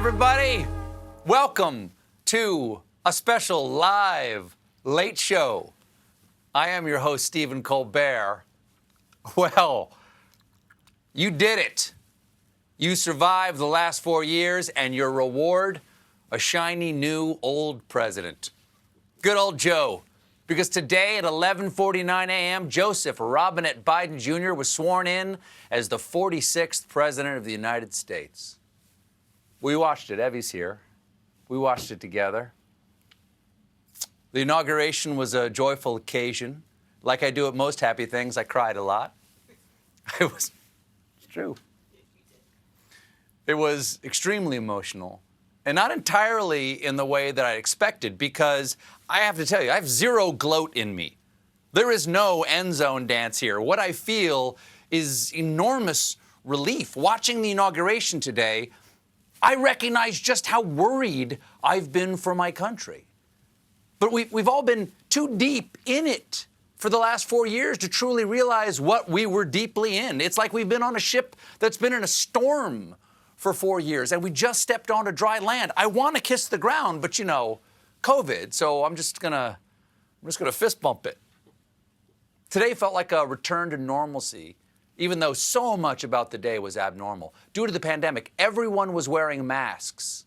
everybody. Welcome to a special live late show. I am your host, Stephen Colbert. Well, you did it. You survived the last 4 years, and your reward, a shiny new old president. Good old Joe. Because today at 11:49 a.m., Joseph Robinette Biden Jr. was sworn in as the 46th President of the United States. We watched it. Evie's here. We watched it together. The inauguration was a joyful occasion. Like I do at most happy things, I cried a lot. It's true. It was extremely emotional. And not entirely in the way that I expected, because I have to tell you, I have zero gloat in me. There is no end zone dance here. What I feel is enormous relief. Watching the inauguration today, I recognize just how worried I've been for my country. But we've all been too deep in it for the last 4 years to truly realize what we were deeply in. It's like we've been on a ship that's been in a storm for 4 years, and we just stepped onto dry land. I want to kiss the ground, but you know, COVID, so I'm just gonna fist bump it. Today felt like a return to normalcy, even though so much about the day was abnormal. Due to the pandemic, everyone was wearing masks,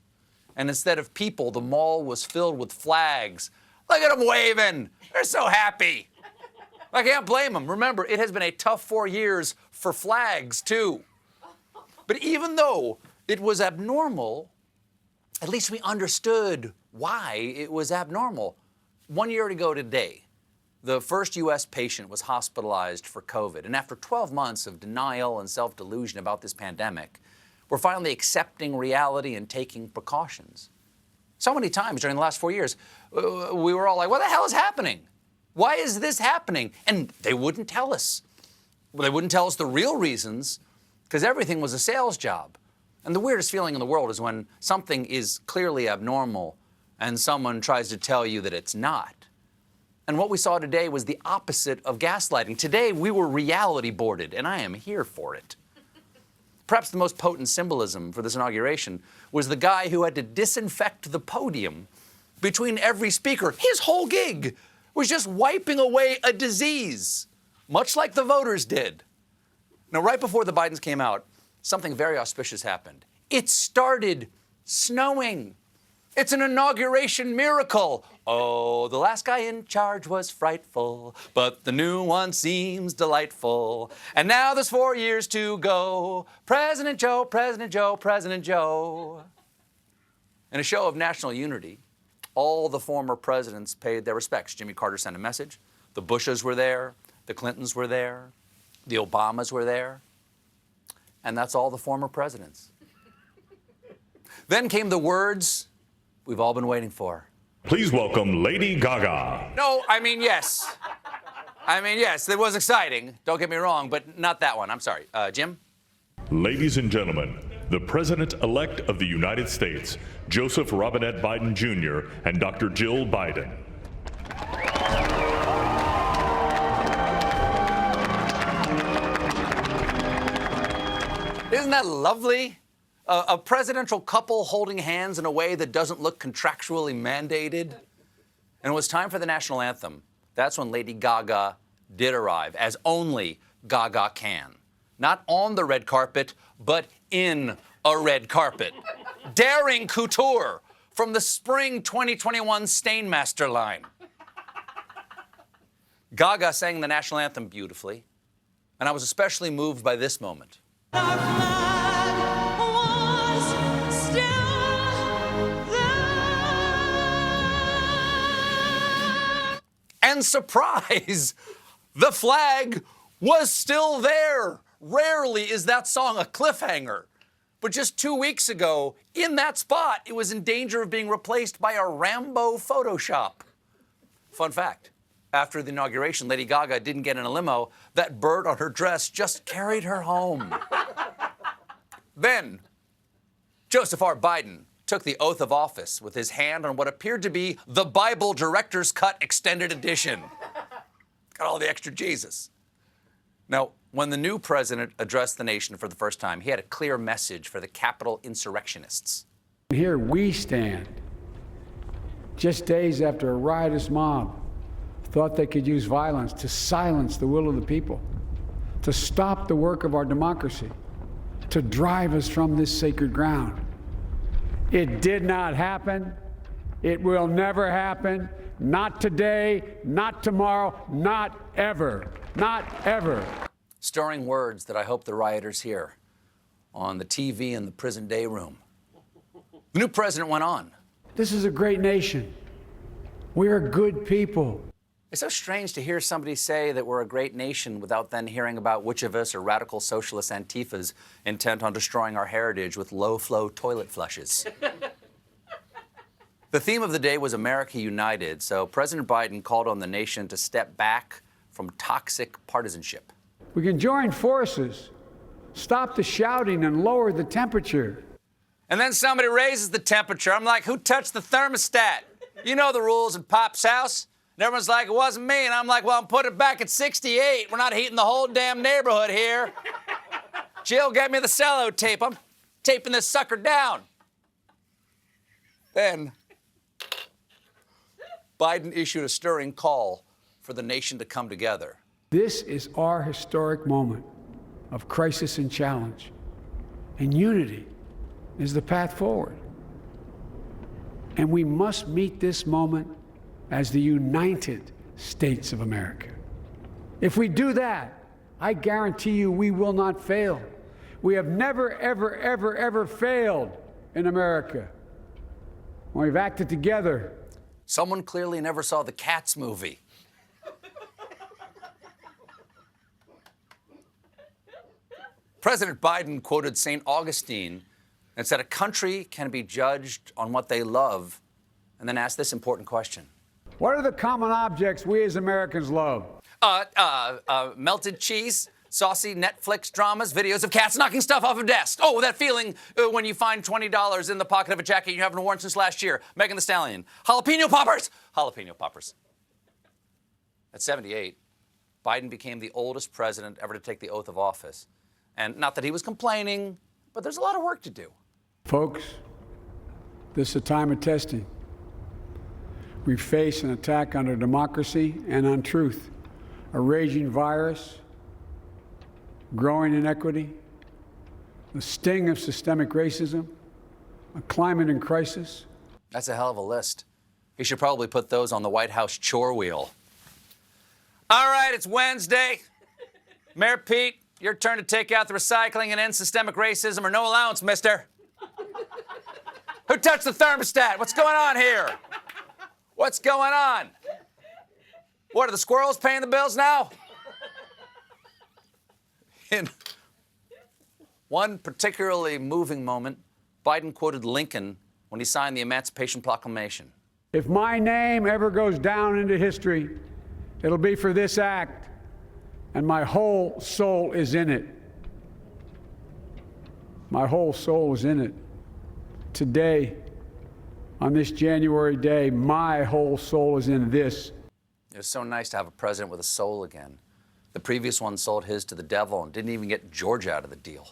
and instead of people, the mall was filled with flags. Look at them waving. They're so happy. I can't blame them. Remember, it has been a tough 4 years for flags, too. But even though it was abnormal, at least we understood why it was abnormal. 1 year ago today, the first U.S. patient was hospitalized for COVID. And after 12 months of denial and self-delusion about this pandemic, we're finally accepting reality and taking precautions. So many times during the last 4 years, we were all like, what the hell is happening? Why is this happening? And they wouldn't tell us. Well, they wouldn't tell us the real reasons, because everything was a sales job. And the weirdest feeling in the world is when something is clearly abnormal and someone tries to tell you that it's not. And what we saw today was the opposite of gaslighting. Today, we were reality boarded, and I am here for it. Perhaps the most potent symbolism for this inauguration was the guy who had to disinfect the podium between every speaker. His whole gig was just wiping away a disease, much like the voters did. Now, right before the Bidens came out, something very auspicious happened. It started snowing. It's an inauguration miracle. Oh, the last guy in charge was frightful, but the new one seems delightful. And now there's 4 years to go. President Joe, President Joe, President Joe. In a show of national unity, all the former presidents paid their respects. Jimmy Carter sent a message. The Bushes were there. The Clintons were there. The Obamas were there. And that's all the former presidents. Then came the words we've all been waiting for. Please welcome Lady Gaga. No, I mean, yes. It was exciting. Don't get me wrong, but not that one. I'm sorry. Jim? Ladies and gentlemen, the President-elect of the United States, Joseph Robinette Biden Jr. and Dr. Jill Biden. Isn't that lovely? A presidential couple holding hands in a way that doesn't look contractually mandated. And it was time for the national anthem. That's when Lady Gaga did arrive, as only Gaga can. Not on the red carpet, but in a red carpet. Daring couture from the spring 2021 Stainmaster line. Gaga sang the national anthem beautifully, and I was especially moved by this moment. Our flag was still there. And surprise, the flag was still there. Rarely is that song a cliffhanger. But just 2 weeks ago, in that spot, it was in danger of being replaced by a Rambo Photoshop. Fun fact, after the inauguration, Lady Gaga didn't get in a limo. That bird on her dress just carried her home. Then, Joseph R. Biden took the oath of office with his hand on what appeared to be the Bible Director's Cut Extended Edition. Got all the extra Jesus. Now, when the new president addressed the nation for the first time, he had a clear message for the Capitol insurrectionists. Here we stand, just days after a riotous mob thought they could use violence to silence the will of the people, to stop the work of our democracy, to drive us from this sacred ground. It did not happen. It will never happen. Not today, not tomorrow, not ever. Not ever. Stirring words that I hope the rioters hear on the TV in the prison day room. The new president went on. This is a great nation. We are good people. It's so strange to hear somebody say that we're a great nation without then hearing about which of us are radical socialist Antifas intent on destroying our heritage with low-flow toilet flushes. The theme of the day was America United, so President Biden called on the nation to step back from toxic partisanship. We can join forces, stop the shouting, and lower the temperature. And then somebody raises the temperature. I'm like, who touched the thermostat? You know the rules in Pop's house. And everyone's like, it wasn't me. And I'm like, well, I'm putting it back at 68. We're not heating the whole damn neighborhood here. Jill, get me the cello tape. I'm taping this sucker down. Then Biden issued a stirring call for the nation to come together. This is our historic moment of crisis and challenge. And unity is the path forward. And we must meet this moment as the United States of America. If we do that, I guarantee you we will not fail. We have never, ever, ever, ever failed in America. When we've acted together. Someone clearly never saw the Cats movie. President Biden quoted St. Augustine and said a country can be judged on what they love, and then asked this important question. What are the common objects we as Americans love? Melted cheese, saucy Netflix dramas, videos of cats knocking stuff off of desks. Oh, that feeling when you find $20 in the pocket of a jacket you haven't worn since last year. Megan Thee Stallion. Jalapeno poppers! Jalapeno poppers. At 78, Biden became the oldest president ever to take the oath of office. And not that he was complaining, but there's a lot of work to do. Folks, this is a time of testing. We face an attack on our democracy and on truth, a raging virus, growing inequity, the sting of systemic racism, a climate in crisis. That's a hell of a list. He should probably put those on the White House chore wheel. All right, it's Wednesday. Mayor Pete, your turn to take out the recycling and end systemic racism or no allowance, mister. Who touched the thermostat? What's going on here? What's going on? What, are the squirrels paying the bills now? In one particularly moving moment, Biden quoted Lincoln when he signed the Emancipation Proclamation. If my name ever goes down into history, it'll be for this act, and my whole soul is in it. My whole soul is in it. Today, on this January day, my whole soul is in this. It was so nice to have a president with a soul again. The previous one sold his to the devil and didn't even get Georgia out of the deal.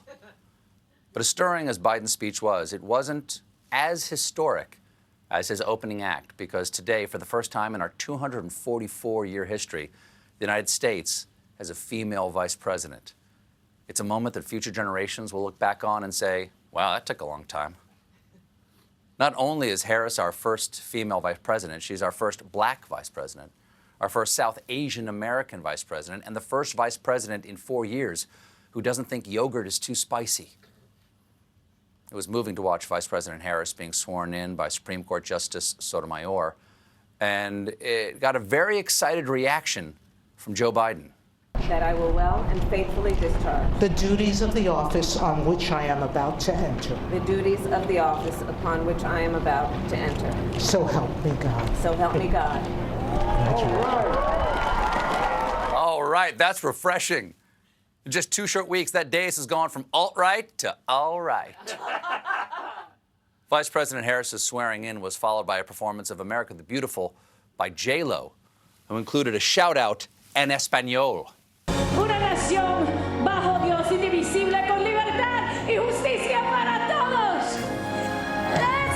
But as stirring as Biden's speech was, it wasn't as historic as his opening act, because today, for the first time in our 244-year history, the United States has a female vice president. It's a moment that future generations will look back on and say, wow, that took a long time. Not only is Harris our first female vice president, she's our first black vice president, our first South Asian American vice president, and the first vice president in 4 years who doesn't think yogurt is too spicy. It was moving to watch Vice President Harris being sworn in by Supreme Court Justice Sotomayor, and it got a very excited reaction from Joe Biden. That I will well and faithfully discharge the duties of the office on which I am about to enter. the duties of the office upon which I am about to enter. So help me God. So help me God. All right, that's refreshing. In just 2 short weeks, that days has gone from alt-right to all right. Vice President Harris's swearing in was followed by a performance of America the Beautiful by J-Lo, who included a shout-out en español. Una nación bajo Dios indivisible con libertad y justicia para todos. Let's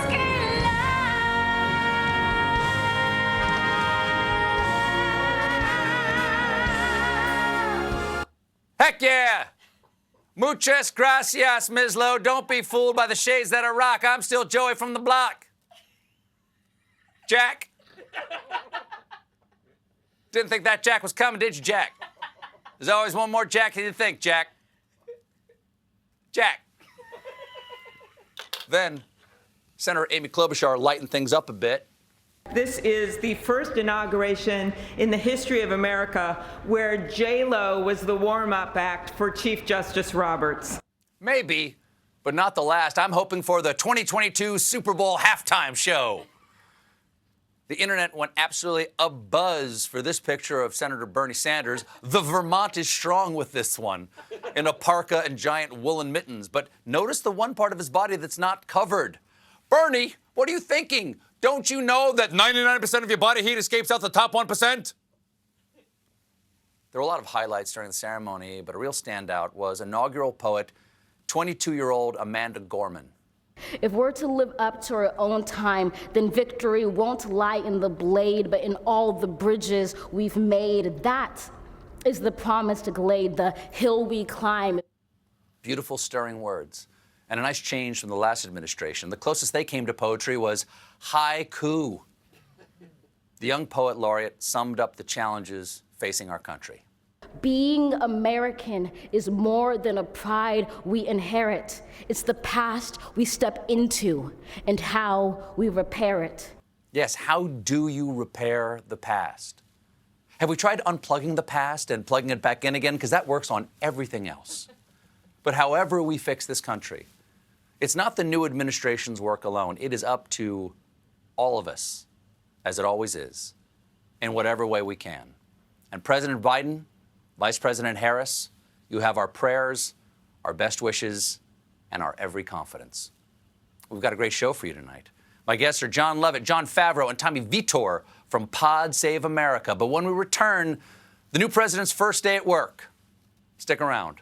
Heck yeah! Muchas gracias, Ms. Lowe. Don't be fooled by the shades that are rock. I'm still Joey from the block. Jack. Didn't think that Jack was coming, did you, Jack? There's always one more Jack than you think, Jack. Jack. Then, Senator Amy Klobuchar lightened things up a bit. This is the first inauguration in the history of America where J-Lo was the warm-up act for Chief Justice Roberts. Maybe, but not the last. I'm hoping for the 2022 Super Bowl halftime show. The internet went absolutely abuzz for this picture of Senator Bernie Sanders. The Vermont is strong with this one, in a parka and giant woolen mittens. But notice the one part of his body that's not covered. Bernie, what are you thinking? Don't you know that 99% of your body heat escapes out the top 1%? There were a lot of highlights during the ceremony, but a real standout was inaugural poet, 22-year-old Amanda Gorman. If we're to live up to our own time, then victory won't lie in the blade, but in all the bridges we've made. That is the promised glade, the hill we climb. Beautiful, stirring words. And a nice change from the last administration. The closest they came to poetry was haiku. The young poet laureate summed up the challenges facing our country. Being American is more than a pride we inherit. It's the past we step into and how we repair it. Yes, how do you repair the past? Have we tried unplugging the past and plugging it back in again? Because that works on everything else. But however we fix this country, it's not the new administration's work alone. It is up to all of us, as it always is, in whatever way we can. And President Biden, Vice President Harris, you have our prayers, our best wishes, and our every confidence. We've got a great show for you tonight. My guests are John Lovett, John Favreau, and Tommy Vitor from Pod Save America. But when we return, the new president's first day at work. Stick around.